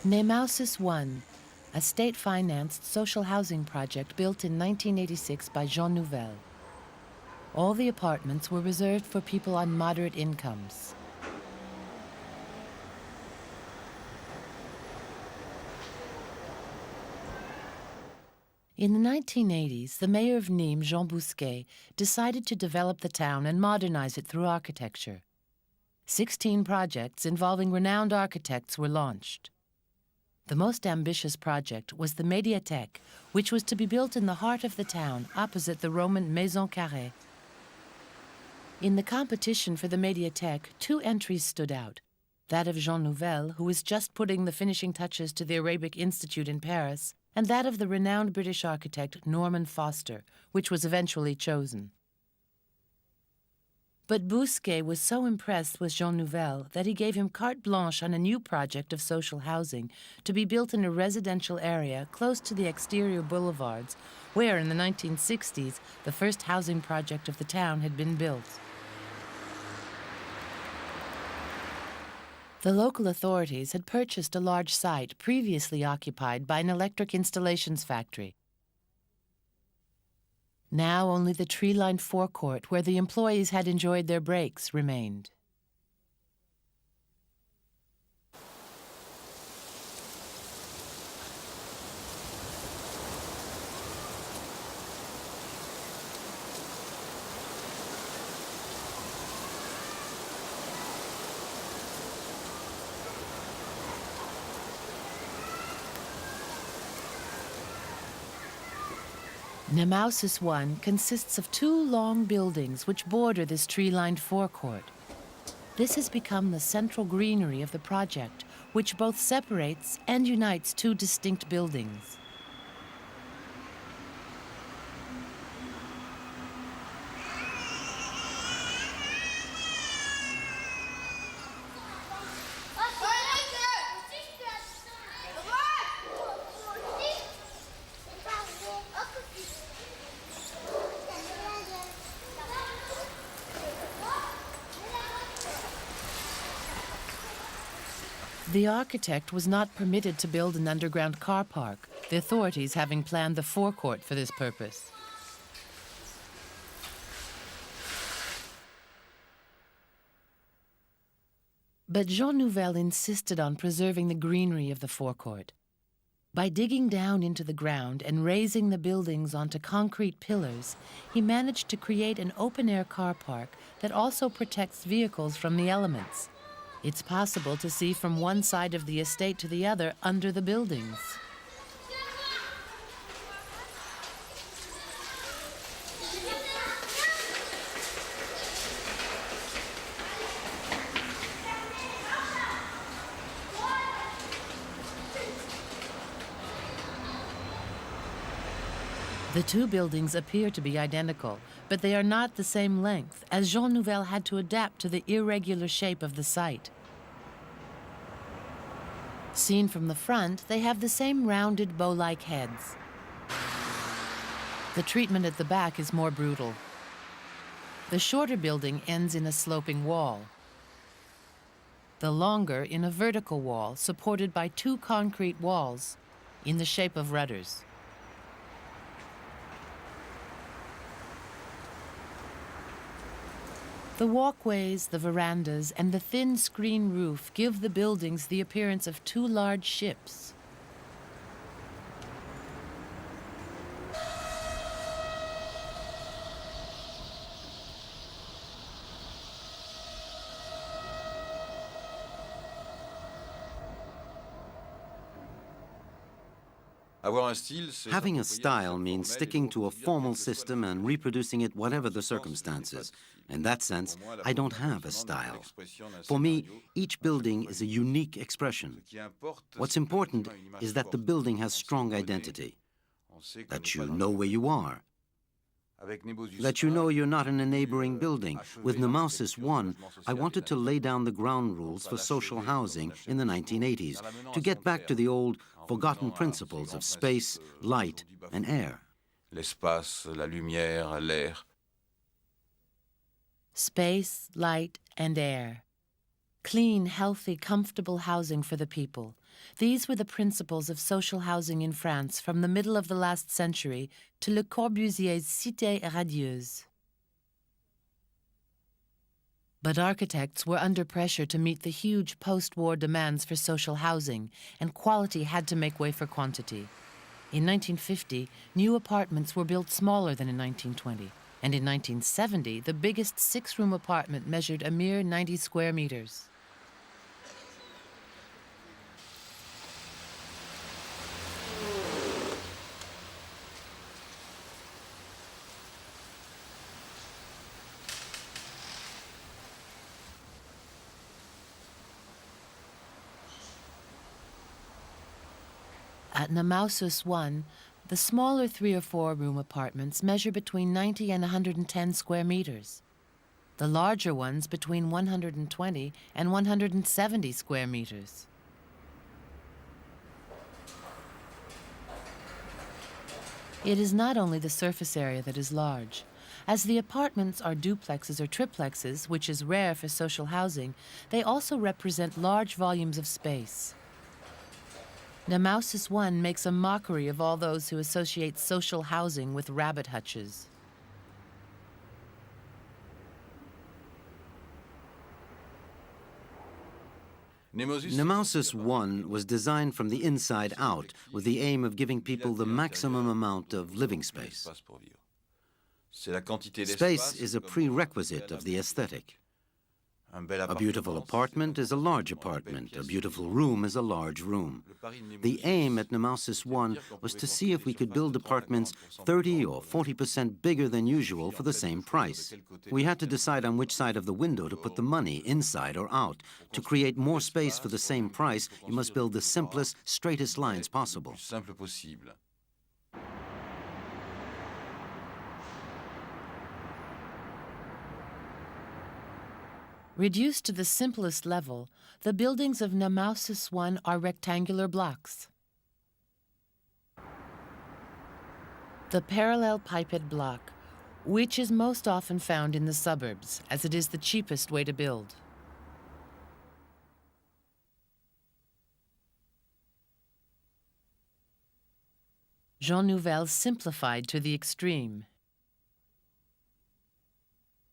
Nemausus I, a state-financed social housing project built in 1986 by Jean Nouvel. All the apartments were reserved for people on moderate incomes. In the 1980s, the mayor of Nîmes, Jean Bousquet, decided to develop the town and modernize it through architecture. 16 projects involving renowned architects were launched. The most ambitious project was the Médiathèque, which was to be built in the heart of the town, opposite the Roman Maison Carrée. In the competition for the Médiathèque, 2 entries stood out. That of Jean Nouvel, who was just putting the finishing touches to the Arabic Institute in Paris, and that of the renowned British architect Norman Foster, which was eventually chosen. But Bousquet was so impressed with Jean Nouvel that he gave him carte blanche on a new project of social housing to be built in a residential area close to the exterior boulevards, where in the 1960s the first housing project of the town had been built. The local authorities had purchased a large site previously occupied by an electric installations factory. Now only the tree-lined forecourt where the employees had enjoyed their breaks remained. Nemausus I consists of 2 long buildings which border this tree-lined forecourt. This has become the central greenery of the project, which both separates and unites 2 distinct buildings. The architect was not permitted to build an underground car park, the authorities having planned the forecourt for this purpose. But Jean Nouvel insisted on preserving the greenery of the forecourt. By digging down into the ground and raising the buildings onto concrete pillars, he managed to create an open-air car park that also protects vehicles from the elements. It's possible to see from one side of the estate to the other under the buildings. The 2 buildings appear to be identical, but they are not the same length, as Jean Nouvel had to adapt to the irregular shape of the site. Seen from the front, they have the same rounded bow-like heads. The treatment at the back is more brutal. The shorter building ends in a sloping wall. The longer in a vertical wall supported by 2 concrete walls in the shape of rudders. The walkways, the verandas, and the thin screen roof give the buildings the appearance of 2 large ships. Having a style means sticking to a formal system and reproducing it whatever the circumstances. In that sense, I don't have a style. For me, each building is a unique expression. What's important is that the building has strong identity, that you know where you are, that you know you're not in a neighboring building. With Nemausus I wanted to lay down the ground rules for social housing in the 1980s, to get back to the old, forgotten principles of space, light, and air. L'espace, la lumière, l'air. Space, light, and air. Clean, healthy, comfortable housing for the people. These were the principles of social housing in France from the middle of the last century to Le Corbusier's Cité radieuse. But architects were under pressure to meet the huge post-war demands for social housing, and quality had to make way for quantity. In 1950, new apartments were built smaller than in 1920, and in 1970, the biggest six-room apartment measured a mere 90 square meters. At Nemausus 1, the smaller 3 or 4 room apartments measure between 90 and 110 square meters. The larger ones between 120 and 170 square meters. It is not only the surface area that is large. As the apartments are duplexes or triplexes, which is rare for social housing, they also represent large volumes of space. Nemausus 1 makes a mockery of all those who associate social housing with rabbit hutches. Nemausus 1 was designed from the inside out with the aim of giving people the maximum amount of living space. Space is a prerequisite of the aesthetic. A beautiful apartment is a large apartment. A beautiful room is a large room. The aim at Nemausus 1 was to see if we could build apartments 30 or 40% bigger than usual for the same price. We had to decide on which side of the window to put the money, inside or out. To create more space for the same price, you must build the simplest, straightest lines possible. Reduced to the simplest level, the buildings of Nemausus 1 are rectangular blocks. The parallel piped block, which is most often found in the suburbs, as it is the cheapest way to build. Jean Nouvel simplified to the extreme.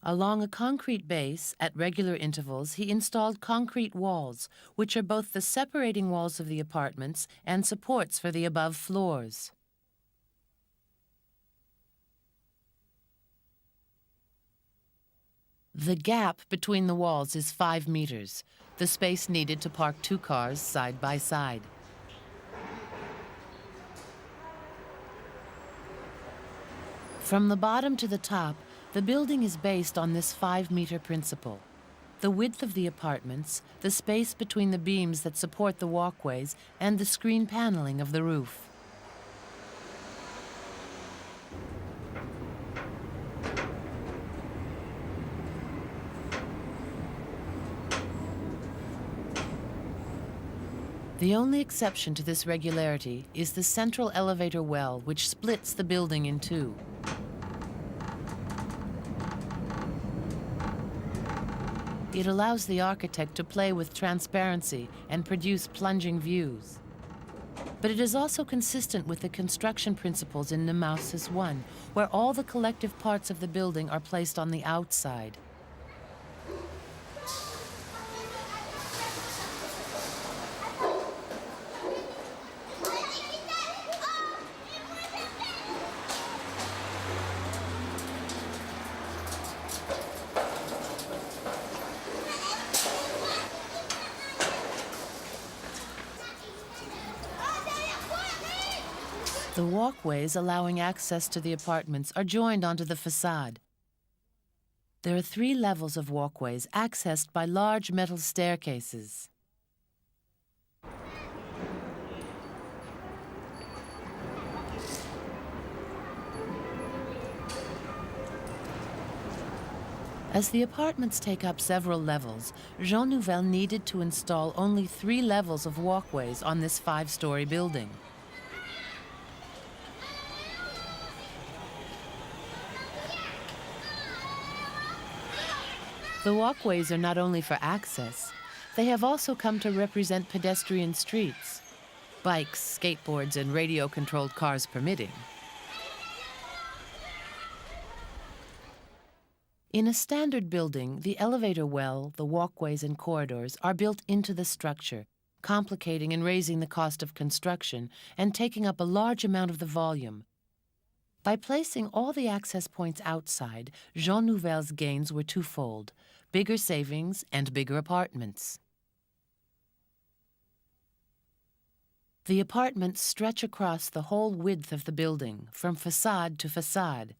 Along a concrete base, at regular intervals, he installed concrete walls, which are both the separating walls of the apartments and supports for the above floors. The gap between the walls is 5 meters, the space needed to park 2 cars side by side. From the bottom to the top, the building is based on this 5-meter principle. The width of the apartments, the space between the beams that support the walkways, and the screen paneling of the roof. The only exception to this regularity is the central elevator well, which splits the building in 2. It allows the architect to play with transparency and produce plunging views. But it is also consistent with the construction principles in Nemausus 1, where all the collective parts of the building are placed on the outside. The walkways allowing access to the apartments are joined onto the facade. There are 3 levels of walkways accessed by large metal staircases. As the apartments take up several levels, Jean Nouvel needed to install only 3 levels of walkways on this 5-story building. The walkways are not only for access, they have also come to represent pedestrian streets, bikes, skateboards, and radio-controlled cars permitting. In a standard building, the elevator well, the walkways, and corridors are built into the structure, complicating and raising the cost of construction and taking up a large amount of the volume. By placing all the access points outside, Jean Nouvel's gains were twofold: bigger savings and bigger apartments. The apartments stretch across the whole width of the building, from facade to facade.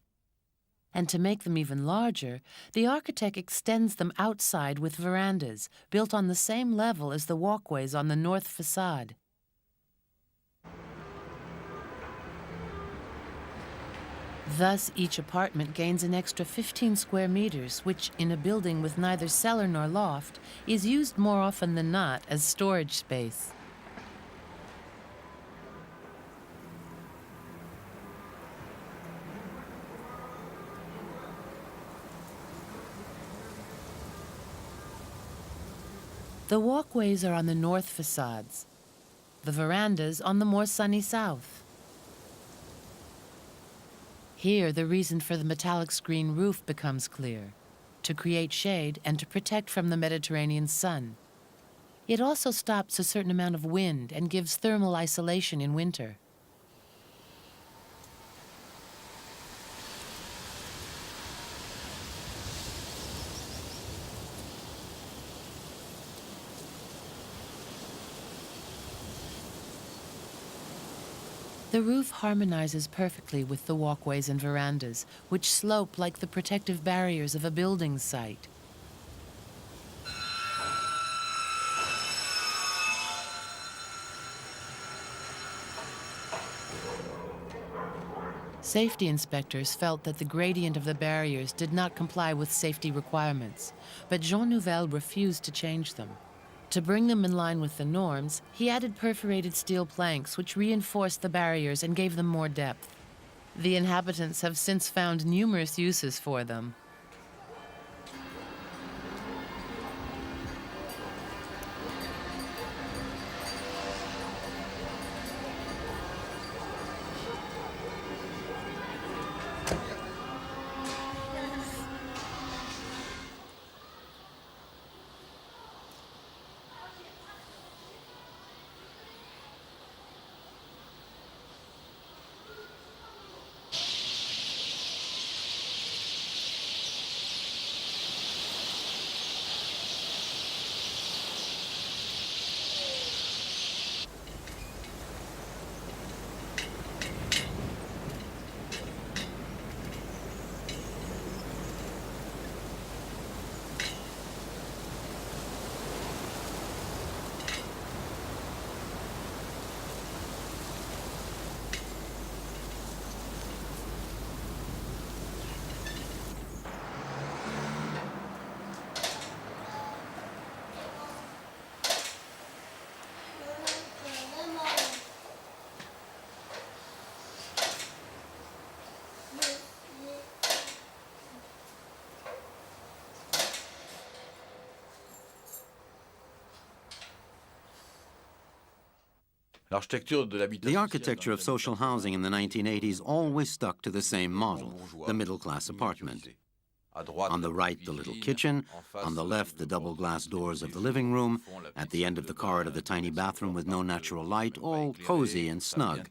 And to make them even larger, the architect extends them outside with verandas, built on the same level as the walkways on the north facade. Thus, each apartment gains an extra 15 square meters, which, in a building with neither cellar nor loft, is used more often than not as storage space. The walkways are on the north facades, the verandas on the more sunny south. Here, the reason for the metallic screen roof becomes clear: to create shade and to protect from the Mediterranean sun. It also stops a certain amount of wind and gives thermal isolation in winter. The roof harmonizes perfectly with the walkways and verandas, which slope like the protective barriers of a building site. Safety inspectors felt that the gradient of the barriers did not comply with safety requirements, but Jean Nouvel refused to change them. To bring them in line with the norms, he added perforated steel planks which reinforced the barriers and gave them more depth. The inhabitants have since found numerous uses for them. The architecture of social housing in the 1980s always stuck to the same model, the middle-class apartment. On the right, the little kitchen. On the left, the double glass doors of the living room. At the end of the corridor, the tiny bathroom with no natural light, all cozy and snug.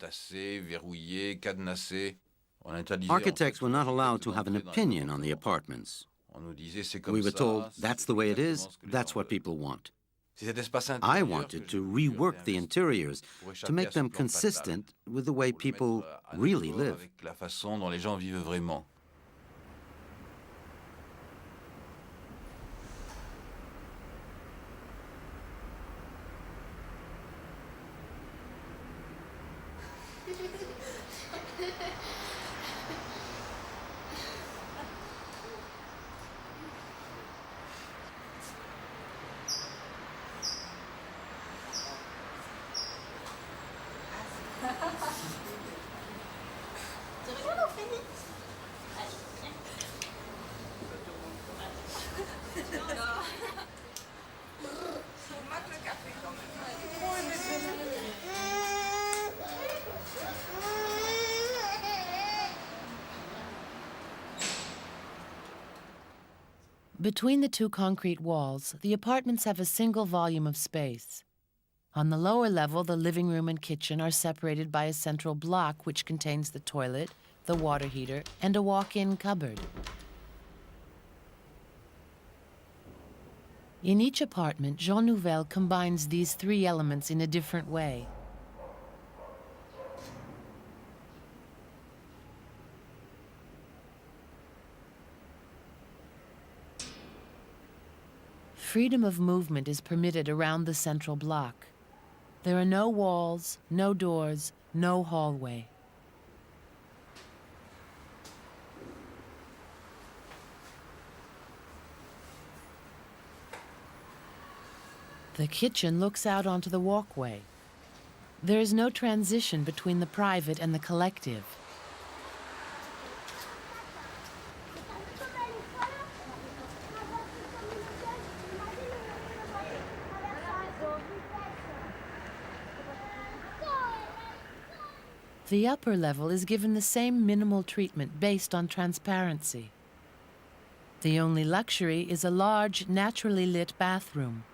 Architects were not allowed to have an opinion on the apartments. We were told, that's the way it is, that's what people want. I wanted to rework the interiors to make them consistent with the way people really live. Between the two concrete walls, the apartments have a single volume of space. On the lower level, the living room and kitchen are separated by a central block which contains the toilet, the water heater, and a walk-in cupboard. In each apartment, Jean Nouvel combines these three elements in a different way. Freedom of movement is permitted around the central block. There are no walls, no doors, no hallway. The kitchen looks out onto the walkway. There is no transition between the private and the collective. The upper level is given the same minimal treatment based on transparency. The only luxury is a large, naturally lit bathroom.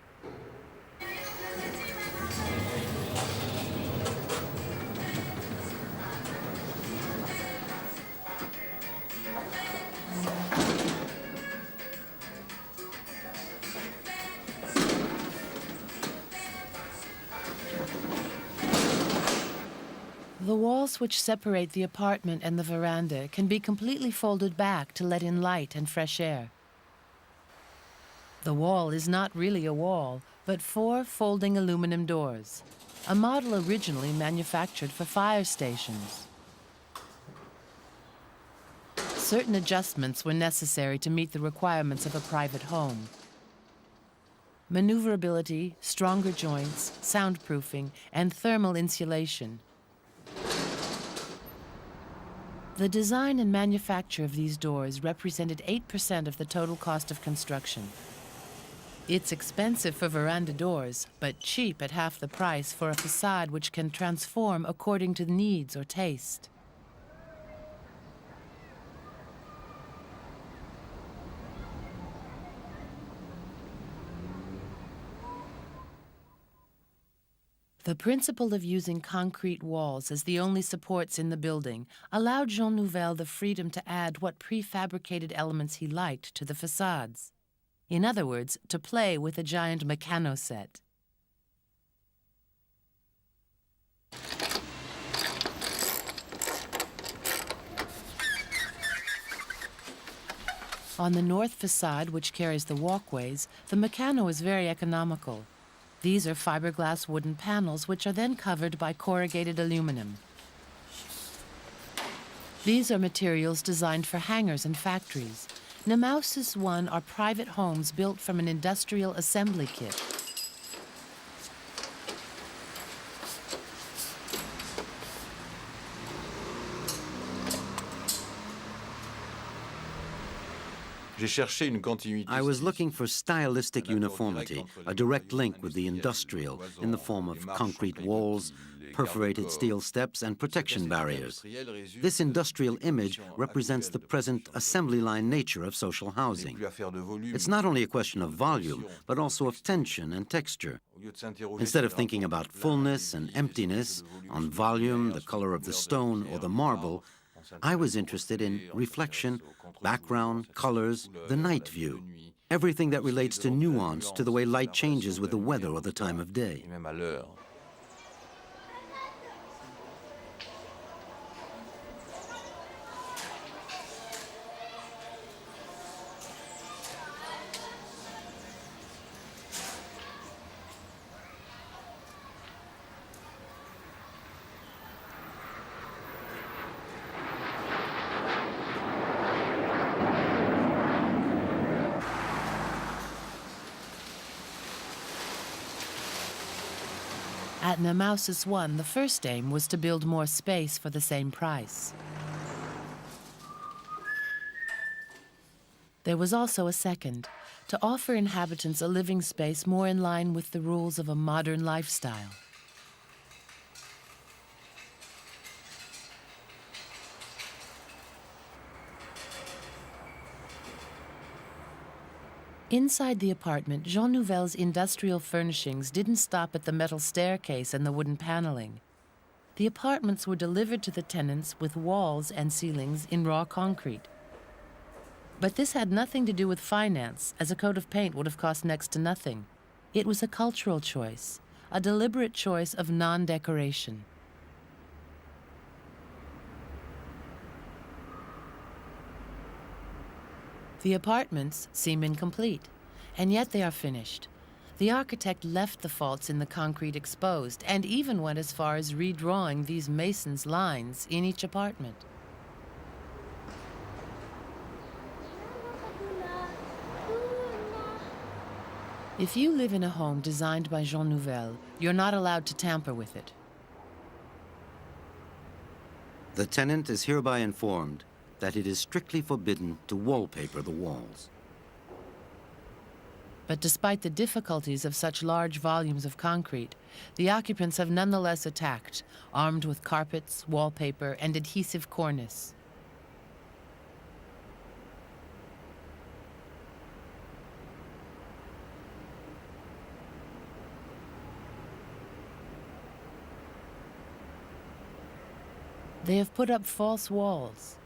The walls which separate the apartment and the veranda can be completely folded back to let in light and fresh air. The wall is not really a wall, but 4 folding aluminum doors, a model originally manufactured for fire stations. Certain adjustments were necessary to meet the requirements of a private home. Maneuverability, stronger joints, soundproofing, and thermal insulation. The design and manufacture of these doors represented 8% of the total cost of construction. It's expensive for veranda doors, but cheap at half the price for a facade which can transform according to needs or taste. The principle of using concrete walls as the only supports in the building allowed Jean Nouvel the freedom to add what prefabricated elements he liked to the facades. In other words, to play with a giant mechano set. On the north facade, which carries the walkways, the mechano is very economical. These are fiberglass wooden panels which are then covered by corrugated aluminum. These are materials designed for hangars and factories. Nemausus 1 are private homes built from an industrial assembly kit. I was looking for stylistic uniformity, a direct link with the industrial in the form of concrete walls, perforated steel steps, and protection barriers. This industrial image represents the present assembly line nature of social housing. It's not only a question of volume, but also of tension and texture. Instead of thinking about fullness and emptiness, on volume, the color of the stone, or the marble, I was interested in reflection, background, colors, the night view, everything that relates to nuance, to the way light changes with the weather or the time of day. At Nemausus 1, the first aim was to build more space for the same price. There was also a second, to offer inhabitants a living space more in line with the rules of a modern lifestyle. Inside the apartment, Jean Nouvel's industrial furnishings didn't stop at the metal staircase and the wooden paneling. The apartments were delivered to the tenants with walls and ceilings in raw concrete. But this had nothing to do with finance, as a coat of paint would have cost next to nothing. It was a cultural choice, a deliberate choice of non-decoration. The apartments seem incomplete, and yet they are finished. The architect left the faults in the concrete exposed, and even went as far as redrawing these masons' lines in each apartment. If you live in a home designed by Jean Nouvel, you're not allowed to tamper with it. The tenant is hereby informed that it is strictly forbidden to wallpaper the walls. But despite the difficulties of such large volumes of concrete, the occupants have nonetheless attacked, armed with carpets, wallpaper, and adhesive cornice. They have put up false walls,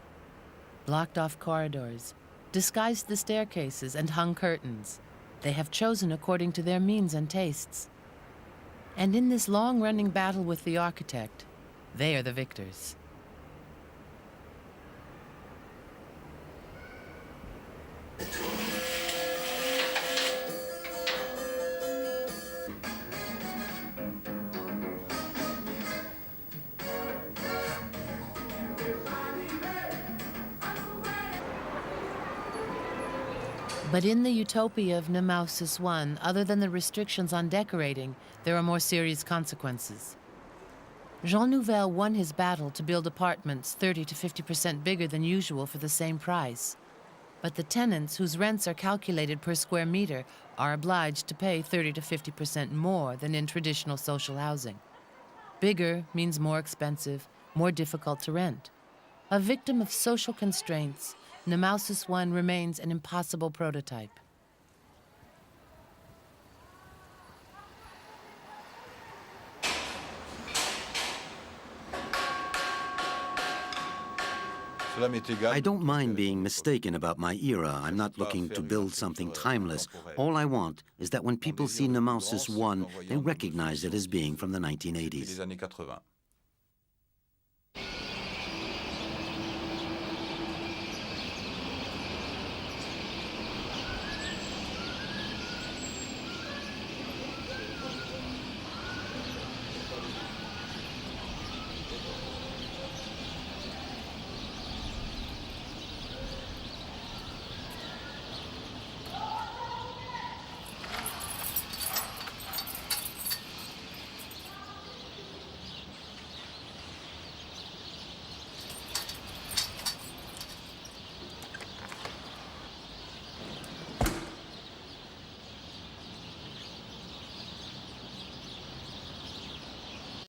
blocked off corridors, disguised the staircases, and hung curtains. They have chosen according to their means and tastes. And in this long-running battle with the architect, they are the victors. But in the utopia of Nemausus I, other than the restrictions on decorating, there are more serious consequences. Jean Nouvel won his battle to build apartments 30 to 50% bigger than usual for the same price. But the tenants, whose rents are calculated per square meter, are obliged to pay 30 to 50% more than in traditional social housing. Bigger means more expensive, more difficult to rent. A victim of social constraints, Nemausus I remains an impossible prototype. I don't mind being mistaken about my era. I'm not looking to build something timeless. All I want is that when people see Nemausus I, they recognize it as being from the 1980s.